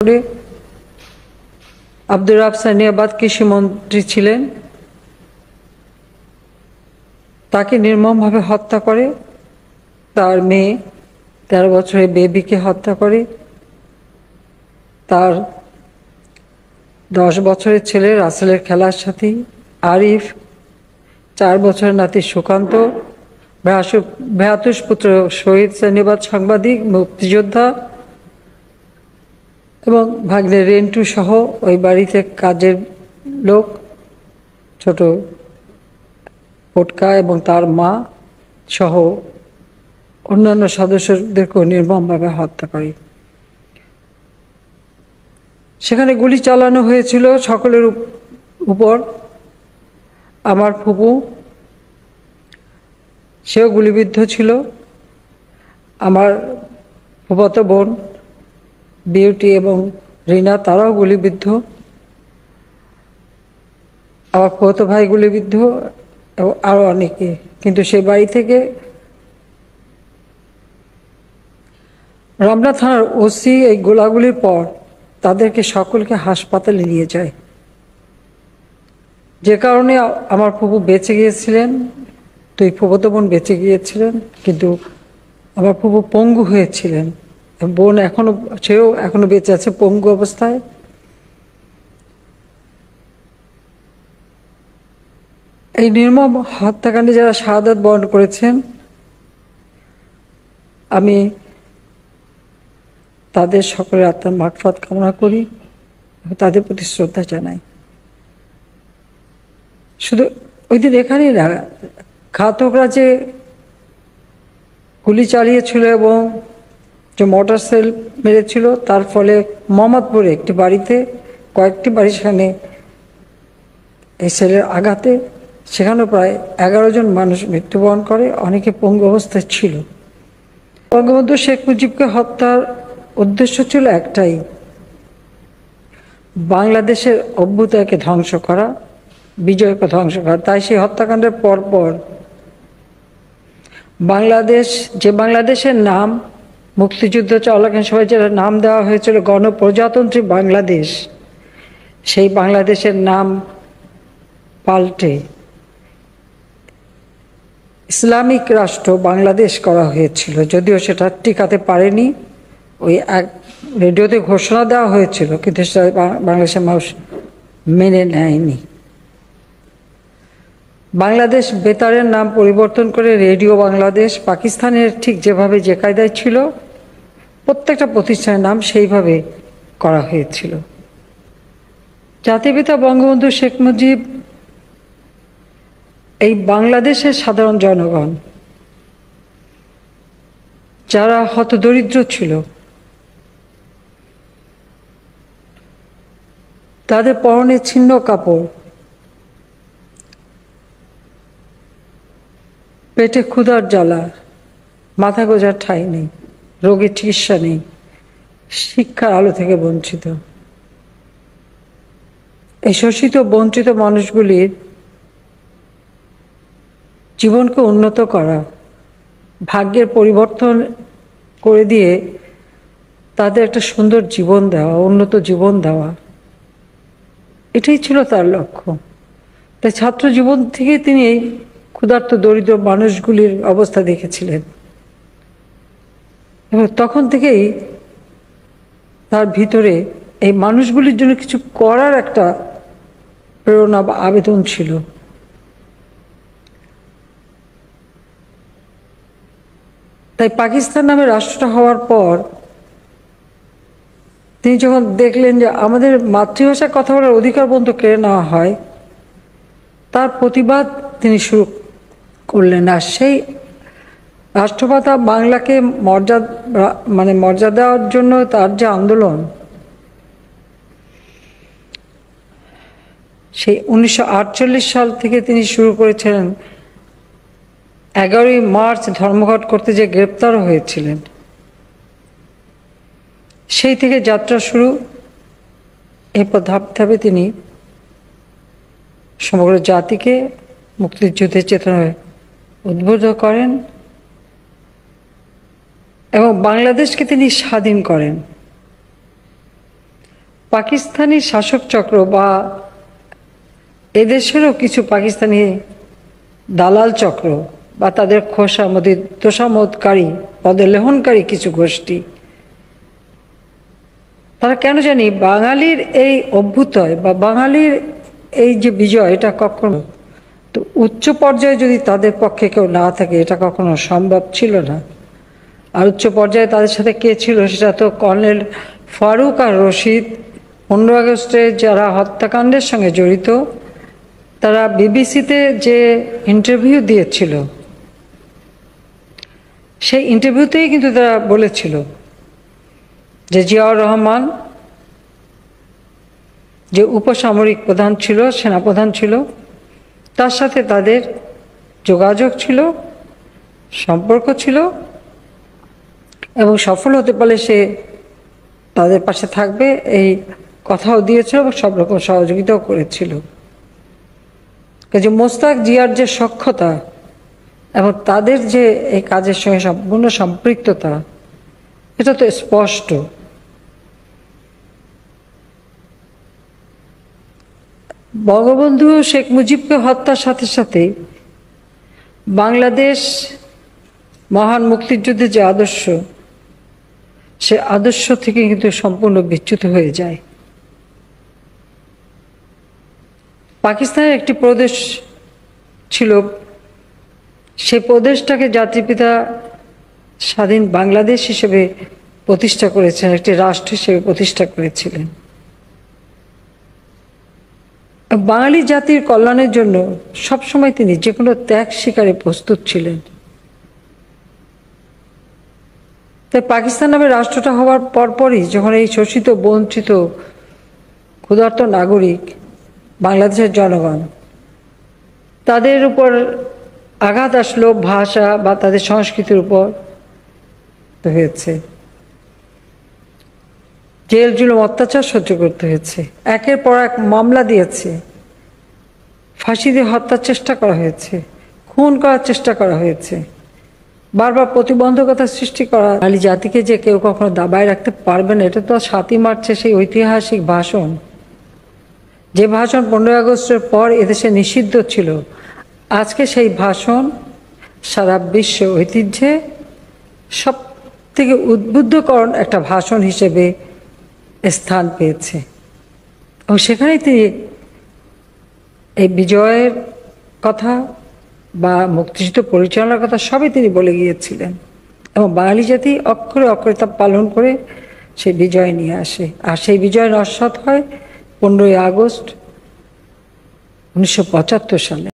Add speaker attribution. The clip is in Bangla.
Speaker 1: করে আব্দুর রাব সানিয়াবাদ কৃষিমন্ত্রী ছিলেন, তাকে নির্মমভাবে হত্যা করে। তার মেয়ে 13 বছরের বেবিকে হত্যা করে। তার 10 বছরের ছেলে রাসেলের খেলার সাথী আরিফ, 4 বছরের নাতি সুকান্ত, ভ্রাতুষ পুত্র শহীদ সানিয়াবাদ সাংবাদিক মুক্তিযোদ্ধা এবং ভাগ্নে রেন্টু সহ ওই বাড়িতে কাজের লোক ছোট পটকা এবং তার মা সহ অন্যান্য সদস্যদেরকেও নির্মমভাবে হত্যা করে। সেখানে গুলি চালানো হয়েছিল সকলের উপর। আমার ফুপু সেও গুলিবিদ্ধ ছিল। আমার ফুফাতো বোন বিউটি এবং রিনা তারাও গুলিবিদ্ধ। আমার ফুফাতো ভাই গুলিবিদ্ধ এবং আরো অনেকে। কিন্তু সেই বাড়ি থেকে রমনা থানার ওসি এই গোলাগুলির পর তাদেরকে সকলকে হাসপাতালে নিয়ে যায়, যে কারণে আমার ফুপু বেঁচে গিয়েছিলেন। দুই ফুফাতো বোন বেঁচে গিয়েছিলেন, কিন্তু আমার ফুপু পঙ্গু হয়েছিলেন। বোন সেও এখনো বেঁচে আছে পঙ্গু অবস্থায়। এই নির্মম হত্যাকাণ্ডে যারা শাহাদাত বরণ করেছেন, আমি তাদের সকলের আত্মার মাগফিরাত কামনা করি, তাদের প্রতি শ্রদ্ধা জানাই। শুধু ওই দিন এখানেই না, ঘাতকরা যে গুলি চালিয়েছিল এবং যে মোটর সেল মেরেছিল, তার ফলে মোহাম্মদপুরে একটি বাড়িতে কয়েকটি বাড়ি সেখানে এই সেলের আঘাতে সেখানেও প্রায় 11 জন মানুষ মৃত্যুবরণ করে, অনেকে পঙ্গু অবস্থায় ছিল। বঙ্গবন্ধু শেখ মুজিবকে হত্যার উদ্দেশ্য ছিল একটাই, বাংলাদেশের অভ্যুদয়কে ধ্বংস করা, বিজয়কে ধ্বংস করা। তাই সেই হত্যাকাণ্ডের পরপর বাংলাদেশের নাম মুক্তিযুদ্ধ চলাকালীন সময় যেটা নাম দেওয়া হয়েছিল গণপ্রজাতন্ত্রী বাংলাদেশ, সেই বাংলাদেশের নাম পাল্টে ইসলামিক রাষ্ট্র বাংলাদেশ করা হয়েছিল। যদিও সেটা টিকাতে পারেনি, ওই এক রেডিওতে ঘোষণা দেওয়া হয়েছিল, কিন্তু সেটা বাংলাদেশের মানুষ মেনে নেয়নি। বাংলাদেশ বেতারের নাম পরিবর্তন করে রেডিও বাংলাদেশ, পাকিস্তানের ঠিক যেভাবে যে কায়দায় ছিল প্রত্যেকটা প্রতিষ্ঠানের নাম সেইভাবে করা হয়েছিল। জাতির পিতা বঙ্গবন্ধু শেখ মুজিব এই বাংলাদেশের সাধারণ জনগণ যারা হতদরিদ্র ছিল, তাদের পরনে ছিন্ন কাপড়, পেটে ক্ষুধার জ্বালা, মাথা গোঁজার ঠাঁই নেই, রোগীর চিকিৎসা নেই, শিক্ষার আলো থেকে বঞ্চিত। এই শোষিত বঞ্চিত মানুষগুলির জীবনকে উন্নত করা, ভাগ্যের পরিবর্তন করে দিয়ে তাদের একটা সুন্দর জীবন দেওয়া, উন্নত জীবন দেওয়া, এটাই ছিল তার লক্ষ্য। তাই ছাত্র জীবন থেকে তিনি এই ক্ষুধার্ত দরিদ্র মানুষগুলির অবস্থা দেখেছিলেন এবং তখন থেকেই তার ভিতরে এই মানুষগুলির জন্য কিছু করার একটা প্রেরণা বা আবেদন ছিল। তাই পাকিস্তান নামে রাষ্ট্রটা হওয়ার পর তিনি যখন দেখলেন যে আমাদের মাতৃভাষায় কথা বলার অধিকার পর্যন্ত কেড়ে নেওয়া হয়, তার প্রতিবাদ তিনি শুরু করলেন। আর সেই রাষ্ট্রভাষা বাংলাকে মর্যাদা দেওয়ার জন্য তার যে আন্দোলন, সেই 1948 সাল থেকে তিনি শুরু করেছিলেন। 11ই মার্চ ধর্মঘট করতে যে গ্রেপ্তার হয়েছিলেন, সেই থেকে যাত্রা শুরু। এরপর ধাপে ধাপে তিনি সমগ্র জাতিকে মুক্তিযুদ্ধের চেতনায় উদ্বুদ্ধ করেন এবং বাংলাদেশকে তিনি স্বাধীন করেন। পাকিস্তানি শাসক চক্র বা এদেশেরও কিছু পাকিস্তানি দালাল চক্র বা তাদের তোষামোদকারী পদলেহনকারী কিছু গোষ্ঠী, তারা কেন জানি বাঙালির এই অভ্যুদয় বা বাঙালির এই যে বিজয়, এটা কখনো তো উচ্চ পর্যায়ে যদি তাদের পক্ষে কেউ না থাকে এটা কখনো সম্ভব ছিল না। আর উচ্চ পর্যায়ে তাদের সাথে কে ছিল সেটা তো কর্নেল ফারুক আর রশিদ 15 আগস্টে যারা হত্যাকাণ্ডের সঙ্গে জড়িত, তারা বিবিসিতে যে ইন্টারভিউ দিয়েছিল সেই ইন্টারভিউতেই কিন্তু তারা বলেছিল যে জিয়াউর রহমান যে উপসামরিক প্রধান ছিল, সেনাপ্রধান ছিল, তার সাথে তাদের যোগাযোগ ছিল, সম্পর্ক ছিল এবং সফল হতে পারলে সে তাদের পাশে থাকবে এই কথাও দিয়েছিল এবং সব রকম সহযোগিতাও করেছিল। কাজে মোস্তাক জিয়ার যে সখ্যতা এবং তাদের যে এই কাজের সঙ্গে সম্পূর্ণ সম্পৃক্ততা, এটা তো স্পষ্ট। বঙ্গবন্ধু শেখ মুজিবকে হত্যার সাথে সাথে বাংলাদেশ মহান মুক্তিযুদ্ধের যে আদর্শ, সে আদর্শ থেকে কিন্তু সম্পূর্ণ বিচ্যুত হয়ে যায়। পাকিস্তানের একটি প্রদেশ ছিল, সেই প্রদেশটাকে জাতিপিতা স্বাধীন বাংলাদেশ হিসেবে প্রতিষ্ঠা করেছেন, একটি রাষ্ট্র হিসেবে প্রতিষ্ঠা করেছিলেন। বাঙালি জাতির কল্যাণের জন্য সবসময় তিনি যে কোনো ত্যাগ স্বীকারে প্রস্তুত ছিলেন। তাই পাকিস্তান নামে রাষ্ট্রটা হওয়ার পরপরই যখন এই শোষিত বঞ্চিত ক্ষুধার্ত নাগরিক বাংলাদেশের জনগণ, তাদের উপর আঘাত আসলো ভাষা বা তাদের সংস্কৃতির উপর হয়েছে, জেল জুলুম অত্যাচার সহ্য করতে হয়েছে, একের পর এক মামলা দিয়েছে, ফাঁসি দিয়ে হত্যার চেষ্টা করা হয়েছে, খুন করার চেষ্টা করা হয়েছে, বারবার প্রতিবন্ধকতা সৃষ্টি করা। বাঙালি জাতিকে যে কেউ কখনো দাবায় রাখতে পারবে না, এটা তো 7ই মার্চে সেই ঐতিহাসিক ভাষণ, যে ভাষণ 15 আগস্টের পর এদেশে নিষিদ্ধ ছিল, আজকে সেই ভাষণ সারা বিশ্ব ঐতিহ্যে সব থেকে উদ্বুদ্ধকর একটা ভাষণ হিসেবে স্থান পেয়েছে। এবং সেখানেই তিনি এই বিজয়ের কথা বা মুক্তিযুদ্ধ পরিচালনার কথা সবই তিনি বলে গিয়েছিলেন এবং বাঙালি জাতি অক্ষরে অক্ষরে তা পালন করে সেই বিজয় নিয়ে আসে। আর সেই বিজয় নস্যাৎ হয় 15ই আগস্ট 1975 সালে।